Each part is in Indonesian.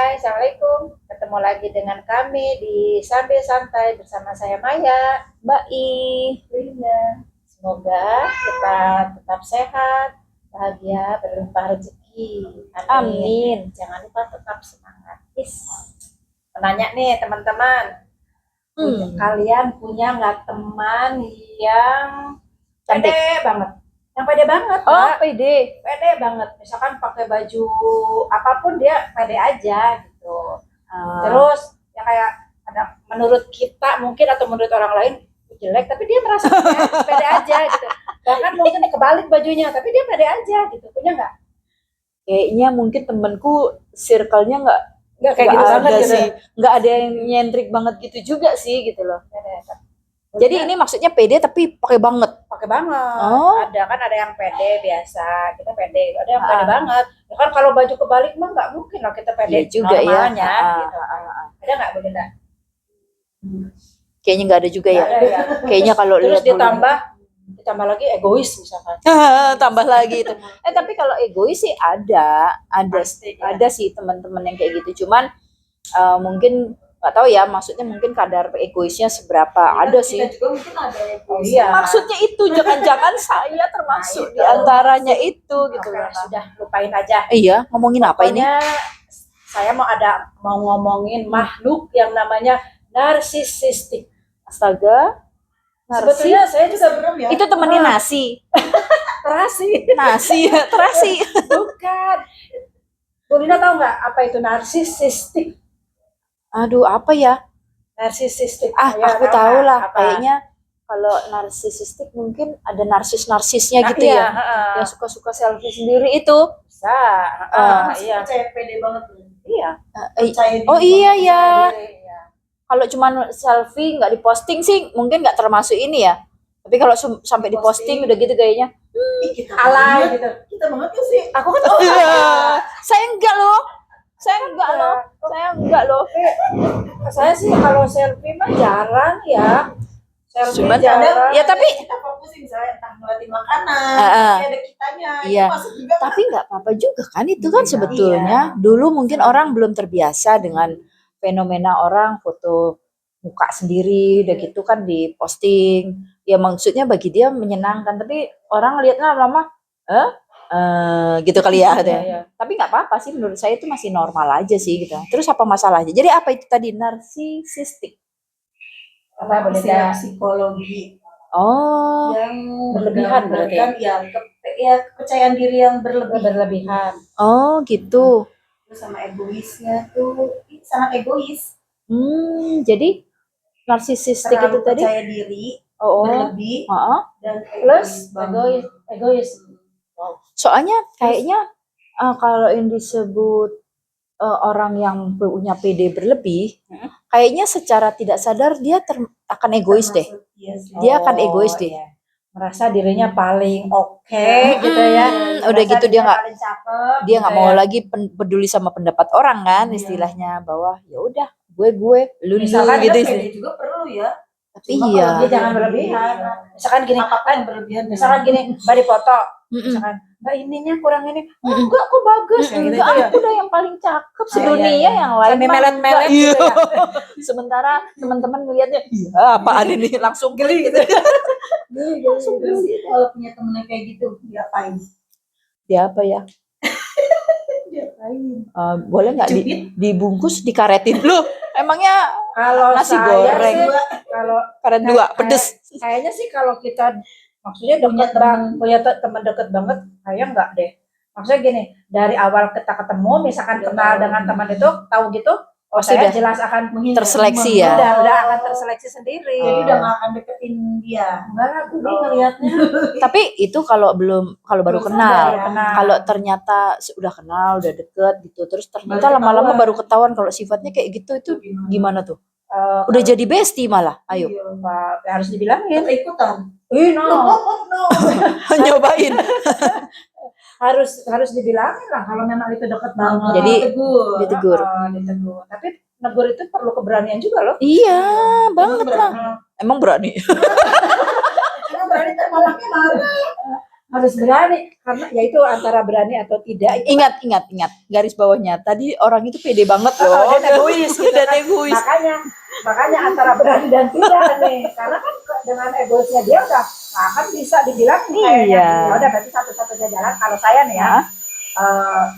Hai, Assalamualaikum. Ketemu lagi dengan kami di Sambil Santai bersama saya Maya, Mbak I. Linda. Semoga kita tetap sehat, bahagia, berlimpah rezeki. Amin. Jangan lupa tetap semangat. Menanya nih teman-teman, kalian punya nggak teman yang Cantik. pede banget? Yang pede banget, Oh, Mbak. pede. Pede banget, misalkan pakai baju apapun dia pede aja gitu. Terus ya kayak ada menurut kita mungkin atau menurut orang lain jelek, tapi dia merasa pede aja gitu. Bahkan mungkin kebalik bajunya, tapi dia pede aja gitu. Punya nggak? Kayaknya mungkin temenku circle-nya nggak Kayak gitu banget ada gitu. sih. Nggak ada yang nyentrik banget gitu juga sih gitu loh. Pede. Jadi ini maksudnya pede tapi pakai banget. Pakai banget. Oh. Ada yang pede biasa, kita pede. Ada yang pede banget. Ya kan kalau baju kebalik mah nggak mungkin lah kita pede Iya juga normalnya. ya. Gitu. Ada nggak Bu Linda? Kayaknya nggak ada juga ya. Nggak ada ya. Kayaknya kalau Terus lihat ditambah lagi egois misalkan. tambah lagi itu. Tapi kalau egois sih ada Pasti, ya. ada sih teman-teman yang kayak gitu. Cuman mungkin nggak tahu ya, maksudnya mungkin kadar egoisnya seberapa. Ada sih. Kita juga mungkin ada egois. Iya. Maksudnya itu jangan-jangan saya termasuk di antaranya itu gitu Oke, loh. sudah lupain aja. Iya, ngomongin apa ini? Pokoknya saya mau ngomongin makhluk yang namanya narsisistik. Astaga. Sebetulnya saya juga Serem ya. Itu temennya nasi. terasi. Nasi, terasi. Bukan. Bu Lina tahu nggak apa itu narsisistik? Aduh, apa ya? Narsisistik. Ah, Ya, aku tahu tahu nggak? lah. Apa? Kayaknya kalau narsisistik mungkin ada narsis-narsisnya Nah, gitu iya, ya. Yang suka-suka selfie sendiri itu. Bisa. Iya. Percaya pede banget tuh. Iya. Percaya diri Oh iya banget. ya. Iya. Kalau cuman selfie nggak diposting sih mungkin nggak termasuk ini ya. Tapi kalau sampai diposting udah gitu kayaknya. Ih, kita Alay banget. gitu. Kita banget ya sih. Aku kan Saya enggak loh. Saya enggak loh. Saya sih kalau selfie mah jarang ya. Selfie Cuman jarang. ya tapi Kita fokusin misalnya entah ngeliatin makanan, ada kitanya, Iya. itu masuk juga. tapi nggak apa-apa juga kan itu kan Iya. sebetulnya. Dulu mungkin orang belum terbiasa dengan fenomena orang foto muka sendiri udah gitu kan diposting. Ya maksudnya bagi dia menyenangkan, tapi orang lihatnya lama-lama gitu kali ya. Iya. Tapi nggak apa-apa sih, menurut saya itu masih normal aja sih gitu. Terus apa masalahnya? Jadi apa itu tadi narsisistik? Apa boleh Istilah psikologi Oh, yang berlebihan berarti. menggambarkan ya kepercayaan diri yang berlebihan. oh gitu. Terus sama egoisnya tuh sangat egois. Jadi narsisistik itu Terlalu tadi. percaya diri, Oh, berlebih heeh. dan Plus banget. egois. Soalnya kayaknya kalau yang disebut orang yang punya PD berlebih, kayaknya secara tidak sadar dia akan egois deh. Iya sih. Dia akan egois deh. Iya. Merasa dirinya paling oke gitu ya. Udah Merasa gitu dia dirinya nggak paling cakep. dia nggak gitu mau ya. lagi peduli sama pendapat orang kan, Iya. istilahnya bahwa ya udah gue lu Misalkan gitu. Kadang pede juga perlu ya. Tapi Cuma iya. kalau Dia jangan berlebihan. Misalkan gini, Apapun yang berlebihan. misalkan gini, Mbak dipoto. Mm-mm. Misalkan, Mbak ininya kurang ini. Oh, enggak, kok bagus. Kayak gitu Enggak, ya. aku udah yang paling cakep Iya, sedunia, iya. yang lain Sampai mah melet-melet enggak. gitu ya. Sementara teman-teman ngelihatnya, iya apaan ini, langsung geli gitu. Langsung Terus geli. kalau punya temen yang kayak gitu, diapain? Dia apa ya? Diapain? Boleh nggak Cubit? dibungkus dikaretin lu? Emangnya Kalau nasi saya goreng sih, kalau karet dua pedes? kayaknya sih kalau kita maksudnya Punya punya teman deket banget, kayak enggak deh. Maksudnya gini, dari awal kita ketemu, misalkan Udah kenal tahu. dengan teman itu, tahu gitu, oh Sudah. saya jelas akan Terseleksi ya? udah akan terseleksi sendiri. Jadi udah gak akan deketin dia. Enggak, gue Oh. ngelihatnya. Tapi itu kalau baru Belum kenal. sadar ya. Kenal. Kalau ternyata udah kenal, udah deket gitu, terus ternyata Baru lama-lama ketahuan. baru ketahuan kalau sifatnya kayak gitu, itu gimana tuh? Eh, Udah jadi bestie malah, ayo. Iya. Pak, harus dibilangin. Ikutan. No. No. Nyobain. harus dibilangin lah kalau memang itu deket banget. Jadi, tegur. ditegur. Ditegur. Tapi negur itu perlu keberanian juga loh. Iya, banget lah. berani. Emang berani. Emang berani ntar mamanya marah. harus berani karena ya itu antara berani atau tidak. Ingat garis bawahnya. Tadi orang itu pede banget loh. Dan egois gitu Dan kan. egois. Makanya antara berani dan tidak nih. Karena kan dengan egoisnya dia udah nggak akan bisa dibilang nih kayaknya. Iya. Ya udah berarti satu-satunya jalan kalau saya nih ya.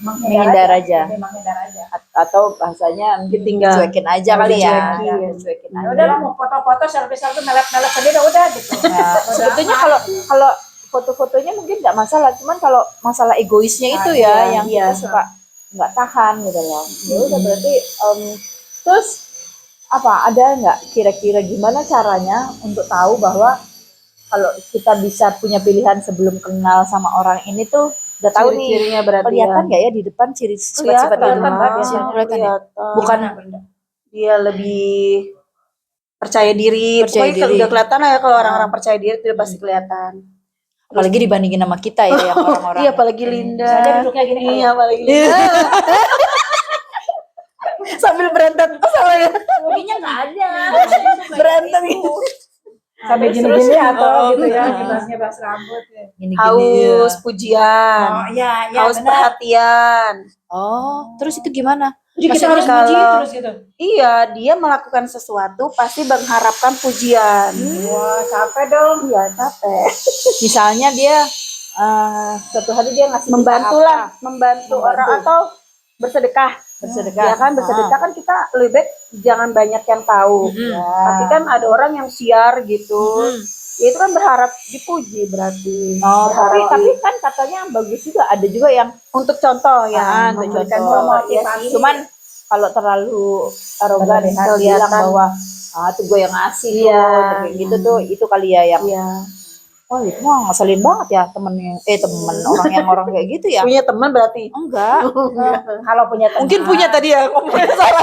Menghindar aja. Menghindar aja. Atau bahasanya mungkin Tinggal cuekin aja kali ya. Cuekin Ya aja. udah lah mau foto-foto selfie-selfie melek-melek sendiri udah gitu. Nah, sebetulnya kalau foto-fotonya mungkin nggak masalah, cuman kalau masalah egoisnya itu ya yang kita suka nggak tahan gitu loh. Ya udah berarti terus apa ada nggak kira-kira gimana caranya untuk tahu bahwa kalau kita bisa punya pilihan sebelum kenal sama orang ini tuh udah tahu nih ciri-cirinya berarti kelihatan nggak ya di depan ciri sifat-sifat itu? Kelihatan ya? Bukan dia lebih percaya diri. Percaya Pokoknya diri. udah kelihatan lah ya kalau orang-orang percaya diri itu pasti kelihatan. apalagi dibandingin sama kita ya yang orang-orang. Iya, apalagi Linda. Misalnya duduknya gini. Iya, apalagi Linda. Sambil berantem soalnya. Bodinya nggak ada. Berantem gitu. Sampai gini-gini atau gitu ya, ngebahas rambut ya. Gini-gini. Haus pujian. Oh iya, Haus benar. perhatian. Oh, terus itu gimana? Jadi kita Maksudnya harus puji kalau- terus gitu. Iya, dia melakukan sesuatu pasti mengharapkan pujian. Wah, capek dong. Iya, capek. Misalnya dia suatu hari dia ngasih kita Membantu apa? lah, membantu orang atau bersedekah. Bersedekah. Ya kan, bersedekah kan kita lebih baik jangan banyak yang tahu. Mm-mm. Tapi kan ada orang yang siar gitu. Ya itu kan berharap dipuji berarti. Oh, Berharap tapi kan katanya bagus juga. Ada juga yang untuk contoh ya, untuk memberikan contoh. contoh. Iya sih. Cuman kalau terlalu arogan ya, bilang kelihatan. bahwa itu gue yang ngasih Iya. tuh, kayak gitu tuh, itu kali ya yang Iya. oh itu mah ngeselin banget ya temen orang yang orang kayak gitu ya. Punya teman berarti. Enggak. Kalau punya teman. Mungkin punya tadi ya ngomongnya salah.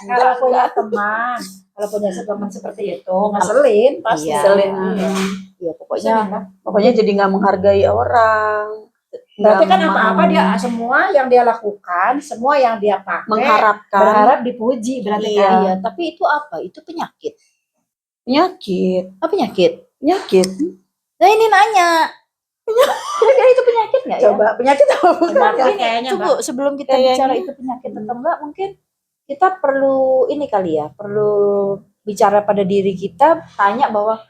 Kalau punya teman. Kalau punya teman seperti itu, ngeselin pasti. Iya. Ngeselin. Iya pokoknya Pokoknya jadi nggak menghargai orang. Berarti Nggak kan apa-apa mau dia semua yang dia lakukan, semua yang dia pakai mengharapkan berharap dipuji berarti Iya. kan. iya, tapi itu apa? Itu penyakit. penyakit. Apa penyakit? Penyakit. Nah ini nanya. Kira-kira itu penyakit nggak ya? Coba penyakit apa bukan? Penyakit Ini, kayaknya, tunggu sebelum kita Kayaknya. bicara itu penyakit atau enggak, mungkin kita perlu ini kali ya, perlu bicara pada diri kita, tanya bahwa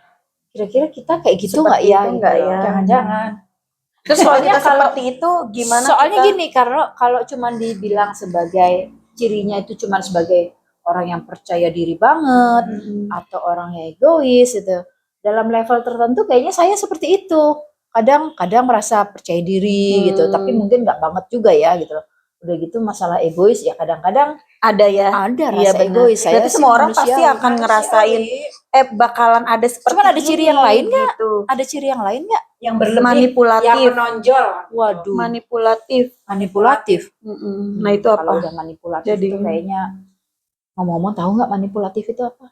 kira-kira kita kayak gitu Seperti nggak ya? itu nggak gitu. ya? Jangan-jangan. Terus Soalnya kalau kalau- seperti itu gimana? Soalnya kita- gini, kalau cuman dibilang sebagai cirinya itu cuman sebagai orang yang percaya diri banget atau orang yang egois itu. Dalam level tertentu kayaknya saya seperti itu. Kadang merasa percaya diri gitu, tapi mungkin nggak banget juga ya gitu loh. Udah gitu masalah egois ya kadang-kadang ada ya. ada Iya, rasa benar. egois. Saya Berarti sih semua orang manusiawi. pasti akan ngerasain bakalan ada seperti Cuman ada ciri ini, yang lain nggak? gitu. Ada ciri yang lain nggak? Yang berlebih, yang Manipulatif. menonjol. Waduh, Manipulatif. manipulatif. Nah itu Kalau apa? udah manipulatif Jadi- itu kayaknya ngomong-ngomong tahu nggak manipulatif itu apa?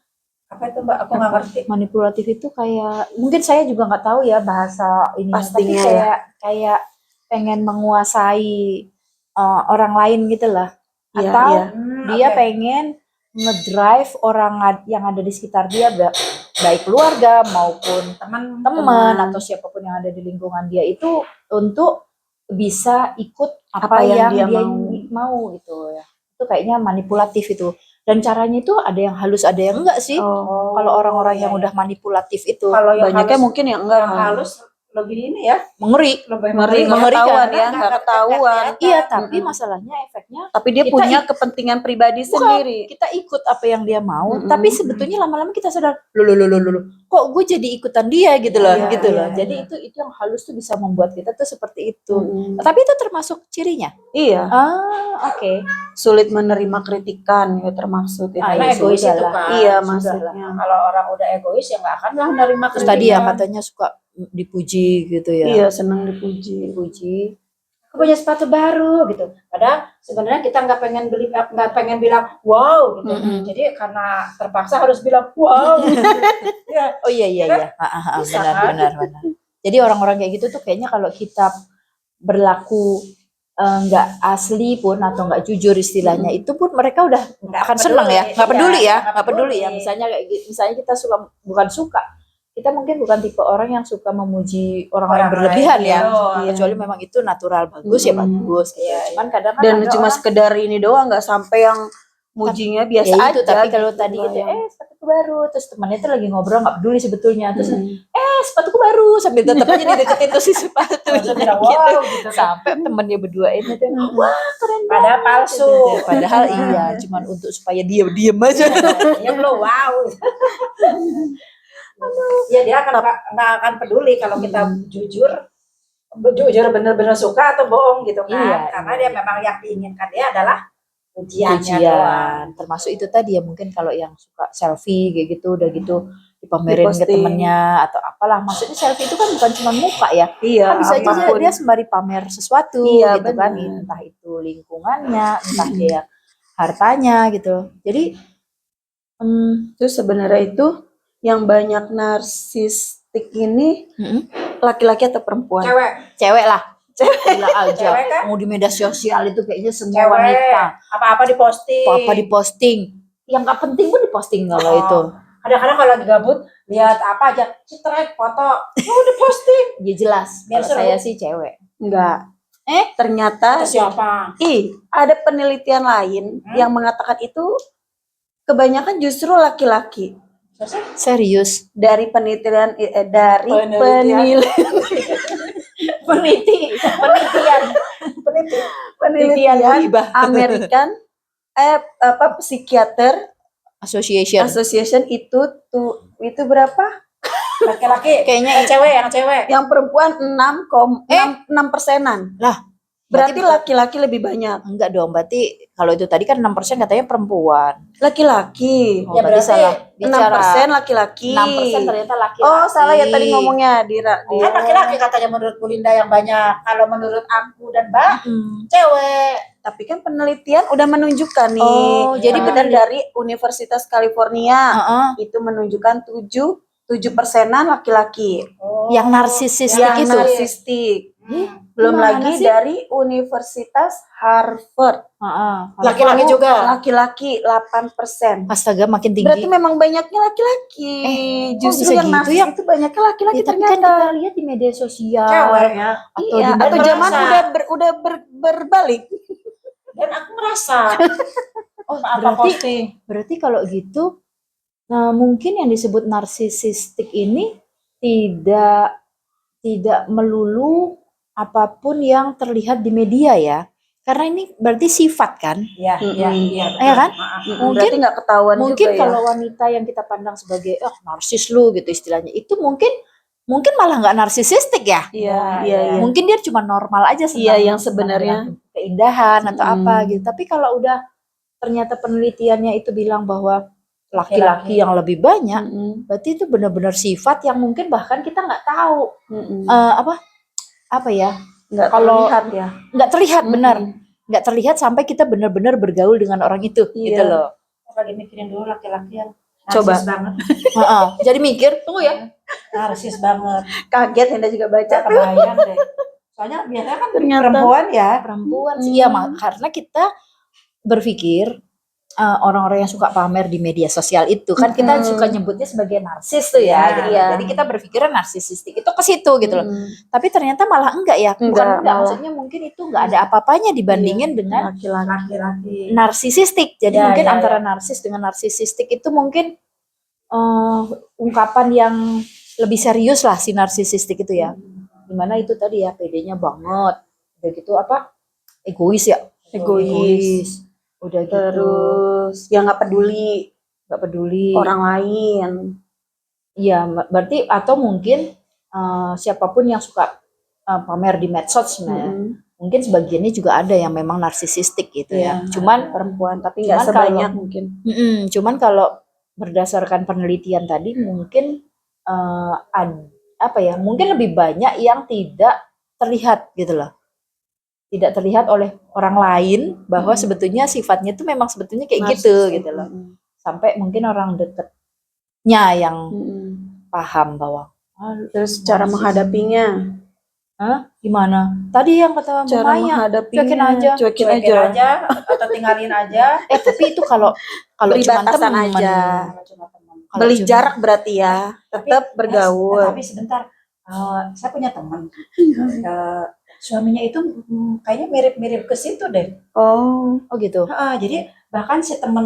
Apa itu Mbak? Aku nggak ngerti. Manipulatif itu kayak mungkin saya juga nggak tahu ya bahasa ini, tapi Pastinya kayak pengen menguasai orang lain gitu lah. Iya, Atau iya. dia Oke. pengen ngedrive orang yang ada di sekitar dia, baik keluarga maupun teman atau siapapun yang ada di lingkungan dia itu untuk bisa ikut apa yang dia mau gitu ya. Itu kayaknya manipulatif itu. Dan caranya itu ada yang halus, ada yang enggak sih. Oh, Kalau orang-orang yang udah manipulatif itu Kalau yang banyaknya halus, mungkin yang enggak. yang halus lebih ini ya, mengeri. lebih Ngeri, nggak Mengerikan. ketahuan ya, nggak ketahuan. Iya, tapi masalahnya efeknya Tapi dia Kita punya kepentingan pribadi sendiri. kita ikut apa yang dia mau, Mm-mm. tapi sebetulnya lama-lama kita sadar, loh, kok gue jadi ikutan dia gitu loh, Iya, gitu loh. iya, Jadi itu yang halus tuh bisa membuat kita tuh seperti itu. Mm-mm. Tapi itu termasuk cirinya. Iya, Oke. sulit menerima kritikan ya termaksud itu. karena iya, egois sudah itu lah. kan. Iya, Sudah maksudnya. lah. Kalau orang udah egois ya nggak akan lah menerima Terus tadi ya kritikan. katanya suka dipuji gitu ya. Iya, senang dipuji. Dipuji. Aku punya sepatu baru gitu. Padahal sebenarnya kita nggak pengen bilang wow gitu. Mm-mm. Jadi karena terpaksa harus bilang wow. Ya. Oh iya. Bisa, Benar. Jadi orang-orang kayak gitu tuh kayaknya kalau kita berlaku nggak asli pun atau nggak jujur istilahnya itu pun mereka udah nggak akan senang ya, nggak peduli ya. Misalnya kita bukan suka, kita mungkin bukan tipe orang yang suka memuji orang lain Orang berlebihan lain, ya. iya. Kecuali memang itu natural bagus ya bagus gitu. Iya, Cuman kadang kan Dan ada cuma orang, sekedar ini doang, nggak sampai yang mujinya biasa ya aja. itu, tapi kalau gitu, tadi nggak gitu yang- sepatuku baru, terus temannya tuh lagi ngobrol nggak peduli sebetulnya, terus Mm. sepatuku baru, sambil tetap aja dideketin tuh si sepatunya Langsung bilang, gitu. wow gitu kan. Sampai temennya berdua ini tuh wah keren banget. Padahal palsu. Gitu. Padahal iya, cuman untuk supaya dia diem aja. Ya belum wow. Ya dia akan nggak akan peduli kalau kita jujur bener-bener suka atau bohong gitu kan. Iya, Karena iya. dia memang yang diinginkan dia adalah pujiannya doang. Pujian, termasuk itu tadi ya, mungkin kalau yang suka selfie kayak gitu udah gitu dipamerin ke Diposting. temennya atau apalah, maksudnya selfie itu kan bukan cuma muka ya, Iya, kan bisa aja apapun. dia sembari pamer sesuatu Iya, gitu kan, benar. entah itu lingkungannya, entah dia hartanya gitu. Jadi Terus sebenarnya itu yang banyak narsistik ini laki-laki atau perempuan? Cewek lah, gila aja. Cewek kan? Mau di media sosial itu kayaknya semua Cewek. wanita Apa-apa diposting. apa diposting, yang nggak penting pun diposting kalau Oh. itu. Kadang-kadang kalau lagi gabut lihat apa aja, citret foto, diposting. Ya jelas, Biar kalau seru. saya sih cewek. Enggak. Atau Ternyata siapa? ada penelitian lain yang mengatakan itu kebanyakan justru laki-laki. Serius. Dari penelitian penelitian Hibah. American Psikiater Association. Association itu berapa? Laki-laki. Kayaknya yang cewek. Yang perempuan 6,6%-an. Lah, Berarti laki-laki lebih banyak. enggak dong, berarti kalau itu tadi kan 6% katanya perempuan. Laki-laki. Oh, Ya, berarti berarti salah. Bicara 6% laki-laki. 6% ternyata laki-laki. Oh, salah ya tadi ngomongnya Kan laki-laki katanya menurut Bu Linda yang banyak. Kalau menurut aku dan Mbak, cewek. Tapi kan penelitian udah menunjukkan nih. Oh, jadi penelitian dari Universitas California itu menunjukkan 7% laki-laki. Yang narsisistik Yang itu. narsistik. Belum Gimana lagi sih? dari Universitas Harvard. Laki-laki juga. Laki-laki 8%. Astaga, makin tinggi. Berarti memang banyaknya laki-laki. kok Justru bisa yang gitu narsis ya? itu banyaknya laki-laki Ya, tapi kan ternyata. kita lihat di media sosial. Cewek ya. Atau Iya, di atau merasa. zaman berbalik. Dan aku merasa. Oh, apa Berarti- posting? Berarti kalau gitu, mungkin yang disebut narsisistik ini tidak melulu apapun yang terlihat di media ya. Karena ini berarti sifat kan? Iya, iya, iya. Iya kan? Mungkin berarti nggak ketahuan Mungkin juga kalau wanita yang kita pandang sebagai narsis lu gitu istilahnya, itu mungkin malah nggak narsisistik ya. ya. Iya, Iya. iya. Mungkin dia cuma normal aja Iya, yang senang sebenarnya. dengan keindahan atau Mm. apa gitu. Tapi kalau udah ternyata penelitiannya itu bilang bahwa laki-laki Laki-laki. yang lebih banyak, Mm-mm. berarti itu benar-benar sifat yang mungkin bahkan kita nggak tahu Mm-mm. apa ya, Nggak kalau- terlihat ya. nggak terlihat Mm-mm. benar, nggak terlihat sampai kita benar-benar bergaul dengan orang itu, Iya. gitu loh. Lagi mikirin dulu laki-laki yang Coba. narsis banget. Heeh. Jadi mikir, tunggu ya. Narsis banget. Kaget Henda juga baca Gak tuh. kebayang deh. Soalnya biasanya kan Ternyata. perempuan ya. Perempuan sih ya, karena kita berpikir orang-orang yang suka pamer di media sosial itu kan kita suka nyebutnya sebagai narsis tuh ya. Iya. Gitu. Iya. Jadi kita berpikirnya narsisistik itu ke situ gitu loh. Mm. Tapi ternyata malah enggak ya. Bukan Enggak, enggak, malah. maksudnya mungkin itu enggak ada apa-apanya dibandingin dengan Laki-laki. Laki-laki. narsisistik. Jadi Ya, mungkin ya, antara narsis dengan narsisistik itu mungkin ungkapan yang lebih serius lah si narsisistik itu ya. Dimana itu tadi ya pedenya banget. Udah gitu apa? Egois ya. Egois. Udah gitu Terus yang nggak peduli nggak peduli. orang lain. Iya, berarti atau mungkin siapapun yang suka pamer di medsos sebenarnya. Mm-mm. Mungkin sebagiannya juga ada yang memang narsisistik gitu ya. Iya, Cuman perempuan tapi nggak cuman sebanyak kalau- mungkin. cuman kalau berdasarkan penelitian tadi mungkin mungkin lebih banyak yang tidak terlihat gitu loh. Tidak terlihat oleh orang lain bahwa sebetulnya sifatnya itu memang sebetulnya kayak gitu gitu loh. Mm-mm. Sampai mungkin orang dekatnya yang Mm-mm. paham bahwa Terus cara narsis. menghadapinya, gimana? Tadi yang kata cara Maya, menghadapinya, cuekin Cuekin aja. aja atau tinggalin aja. tapi itu kalau cuma Beri batasan temen. aja. Kalau cuma teman. Kalau Beli cuma- jarak berarti ya, tetap bergaul. Tapi sebentar, saya punya teman, suaminya itu kayaknya mirip-mirip ke situ deh. Oh, Oh gitu. Jadi bahkan si temen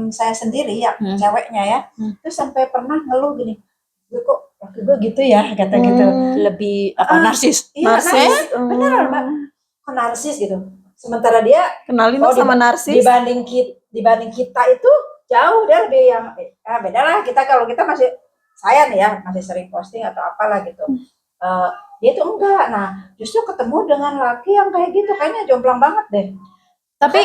saya sendiri ya, ceweknya ya, itu sampai pernah ngeluh gini, gue kok laki gue gitu ya, kata gitu. Lebih narsis. Iya, narsis. beneran Mbak, kok narsis gitu. Sementara dia Kenalin dong sama narsis. dibanding kita itu jauh, dia lebih yang beda lah. Kalau kita masih, saya nih ya masih sering posting atau apalah gitu. Dia tuh enggak. Nah, justru ketemu dengan laki yang kayak gitu, kayaknya jomplang banget deh. Tapi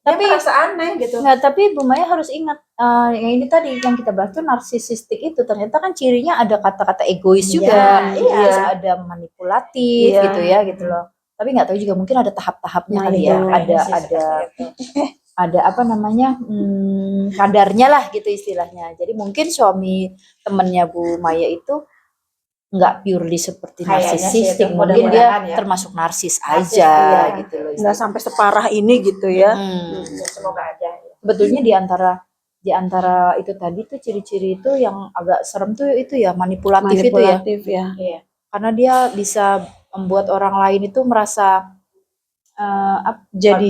Dia merasa aneh gitu. nggak, tapi Bu Maya harus ingat yang ini tadi yang kita bahas tuh narsisistik itu ternyata kan cirinya ada kata-kata egois juga, Iya. terus ada manipulatif Iya. gitu ya gitu loh. Tapi nggak tahu juga mungkin ada tahap-tahapnya Nah, kali itu. ya, Kayaknya sih seperti itu. ada apa namanya kadarnya lah gitu istilahnya. Jadi mungkin suami temennya Bu Maya itu nggak purely seperti Kayaknya sih narsisistik, itu, mungkin dia mudah-mudahan ya. termasuk narsis Narsis, aja iya. gitu loh. Nggak sampai separah ini gitu ya. Semoga aja. Sebetulnya di antara itu tadi tuh ciri-ciri itu yang agak serem tuh itu ya manipulatif itu ya. Manipulatif ya. Iya. Karena dia bisa membuat orang lain itu merasa Jadi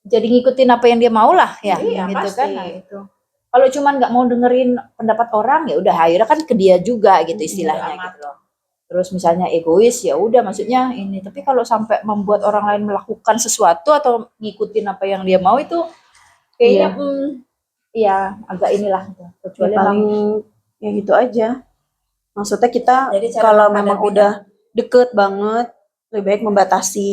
jadi ngikutin apa yang dia mau lah ya, Iya, gitu pasti. kan. Nah, itu. Kalau cuman nggak mau dengerin pendapat orang ya udah akhirnya kan ke dia juga gitu istilahnya amat. gitu loh. Terus misalnya egois ya udah maksudnya ini, tapi kalau sampai membuat orang lain melakukan sesuatu atau ngikutin apa yang dia mau itu kayaknya ya agak inilah gitu. Kecuali ya paling ya gitu aja. Maksudnya kita Jadi cara kalau menghadapinya. memang udah deket banget, lebih baik membatasi.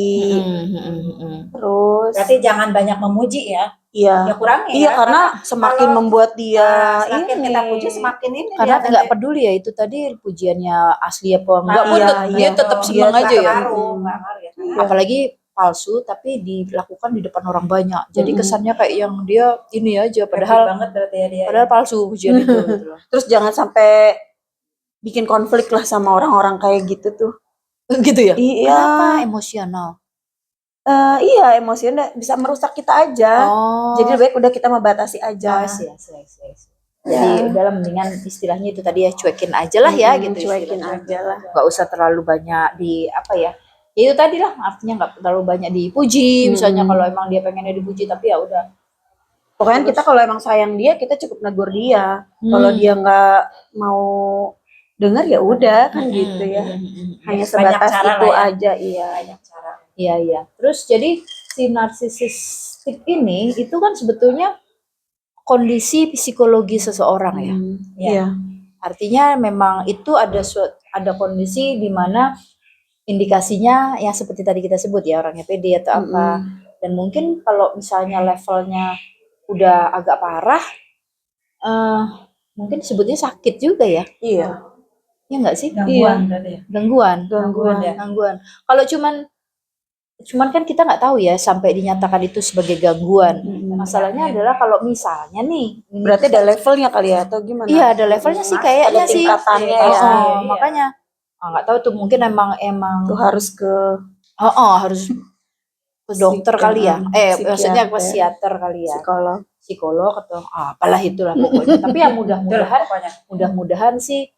Terus Berarti jangan banyak memuji ya. iya. Ya kurangi Iya, ya. karena semakin kalau- membuat dia semakin ini. kita puji semakin ini karena dia nggak nanti. peduli ya itu tadi pujiannya asli apa enggak pun iya, dia iya. tetap Dia seneng aja ya. nggak ngaruh ya. Apalagi palsu tapi dilakukan di depan orang banyak. Jadi Mm-mm. kesannya kayak yang dia ini aja Happy padahal banget berarti ya dia. padahal palsu pujian itu gitu loh. Terus jangan sampai bikin konflik lah sama orang-orang kayak gitu tuh. Gitu ya? Iya. Kenapa emosional? Iya, emosinya bisa merusak kita aja. Oh. Jadi lebih baik udah kita membatasi aja. Jadi udahlah mendingan istilahnya itu tadi ya cuekin aja lah ya gitu. Cuekin istilahnya. aja lah. Nggak usah terlalu banyak di apa ya. Ya itu tadi lah artinya nggak terlalu banyak dipuji. Misalnya kalau emang dia pengennya dipuji tapi ya udah. Pokoknya kita kalau emang sayang dia, kita cukup negur dia. Kalau dia nggak mau dengar ya udah kan gitu ya. Hanya sebatas cara itu lah ya. aja, iya. Banyak cara. Iya. Terus jadi si narsisistik ini itu kan sebetulnya kondisi psikologi seseorang ya. Iya. Artinya memang itu ada kondisi di mana indikasinya yang seperti tadi kita sebut ya orangnya pede atau apa. Dan mungkin kalau misalnya levelnya udah agak parah, mungkin sebutnya sakit juga ya. Iya. Ya enggak sih? Gangguan berarti ya. Gangguan. Kalau cuman kan kita nggak tahu ya sampai dinyatakan itu sebagai gangguan. Masalahnya adalah kalau misalnya nih, ini Berarti ada levelnya kali ya atau gimana? iya ada levelnya sih kayaknya Ada sih. tingkatannya Oh, ya. oh, makanya nggak tahu tuh mungkin emang Tuh harus ke harus ke dokter kali ya. Maksudnya ke psikiater, psikiater kali ya. psikolog. Atau apalah itulah pokoknya. Tapi yang Pokoknya. mudah-mudahan sih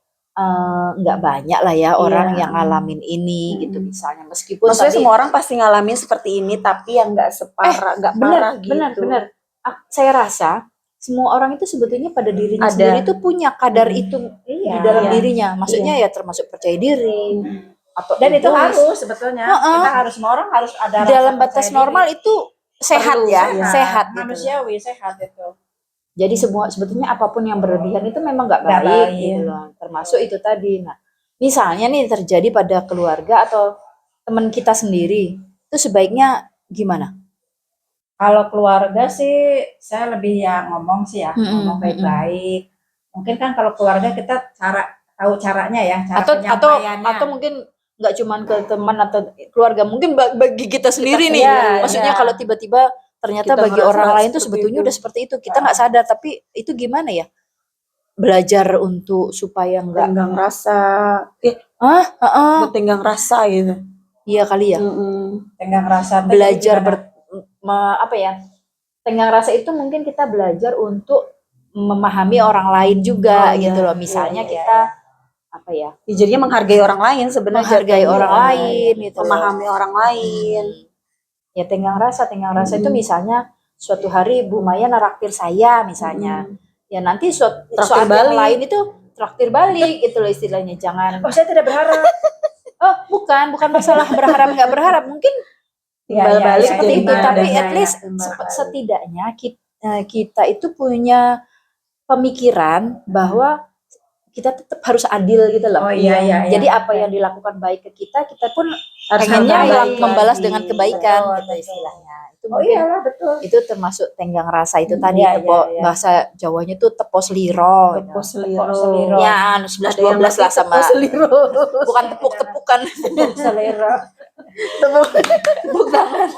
nggak banyak lah ya orang yang ngalamin ini gitu misalnya meskipun Maksudnya tapi semua orang pasti ngalamin seperti ini, tapi yang nggak separah, nggak parah gitu. benar. Saya rasa semua orang itu sebetulnya pada dirinya Ada. sendiri itu punya kadar itu di dalam Iya. dirinya. Maksudnya ya termasuk percaya diri atau Dan itu egois. harus sebetulnya. Kita harus semua orang harus ada dalam rasa batas percaya normal diri. itu sehat Perlu, ya, iya. sehat gitu. Manusiawi sehat itu. Jadi sebetulnya apapun yang berlebihan itu memang nggak Nggak baik baik. gitu loh. Termasuk itu tadi. Nah, misalnya nih terjadi pada keluarga atau teman kita sendiri, itu sebaiknya gimana? Kalau keluarga sih saya lebih ya ngomong sih ya, ngomong baik-baik. Mungkin kan kalau keluarga kita tahu caranya ya, cara penyampaiannya. Atau mungkin nggak cuman ke teman atau keluarga, mungkin bagi kita sendiri nih. iya, Maksudnya iya. kalau tiba-tiba ternyata Kita bagi merasa orang lain tuh seperti sebetulnya itu. udah seperti itu. Kita nggak sadar, tapi itu gimana ya? Belajar untuk supaya nggak Tenggang rasa, tenggang rasa gitu. iya kali ya. Tenggang rasa. Belajar apa ya? Tenggang rasa itu mungkin kita belajar untuk memahami orang lain juga Oh, iya. gitu loh. Misalnya Iya, kita apa ya, Ya, jadinya menghargai orang lain sebenarnya. menghargai jatuhnya. orang lain gitu loh. Memahami orang lain. Ya tenggang rasa itu misalnya suatu hari Bu Maya naraktir saya misalnya. Ya nanti saat yang balik. lain itu traktir balik gitu loh istilahnya. Jangan Oh, saya tidak berharap. oh bukan masalah berharap nggak berharap, mungkin Timbal balik seperti jadi itu, tapi ada at least setidaknya kita itu punya pemikiran bahwa kita tetap harus adil gitu loh. Oh iya. Jadi apa yang dilakukan baik ke kita pun Harus pengennya hargai membalas lagi. dengan kebaikan Betul, gitu betul. istilahnya. Itu Oh mungkin iyalah betul. itu termasuk tenggang rasa itu tadi Iya, iya. bahasa Jawanya tuh tepos liro. Tepos Tepok seliro. seliro. Ya, 11-12 lah sama. Tepos seliro. Bukan tepuk-tepukan. Selera. Tepuk tangan.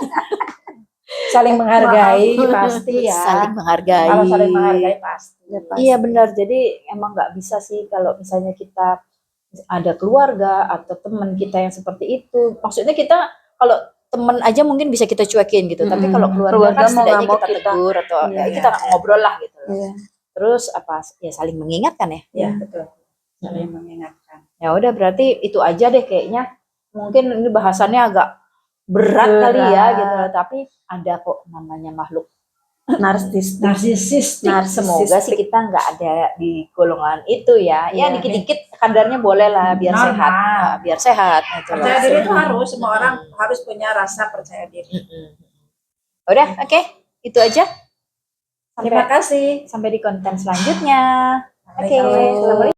Saling menghargai pasti ya. Saling menghargai. Kalau saling menghargai pasti. Iya benar. Jadi emang nggak bisa sih kalau misalnya kita ada keluarga atau teman kita yang seperti itu. Maksudnya kita kalau teman aja mungkin bisa kita cuekin gitu. Tapi kalau keluarga kan mau setidaknya nggak mau kita tegur atau Iya. kita ngobrol lah gitu. Iya. Terus apa ya saling mengingatkan ya. Iya betul. Saling mengingatkan. Ya udah berarti itu aja deh kayaknya. Mungkin ini bahasannya agak berat kali ya gitu. Tapi ada kok namanya makhluk Narsis. Semoga sih kita nggak ada di golongan itu ya. Ya Iya. dikit-dikit kadarnya boleh lah biar Normal. sehat. Nah, biar sehat gitu loh. Percaya diri itu harus, semua orang harus punya rasa percaya diri. Udah, oke. Itu aja. Terima kasih. Sampai di konten selanjutnya. Oke. Assalamualaikum. Assalamualaikum.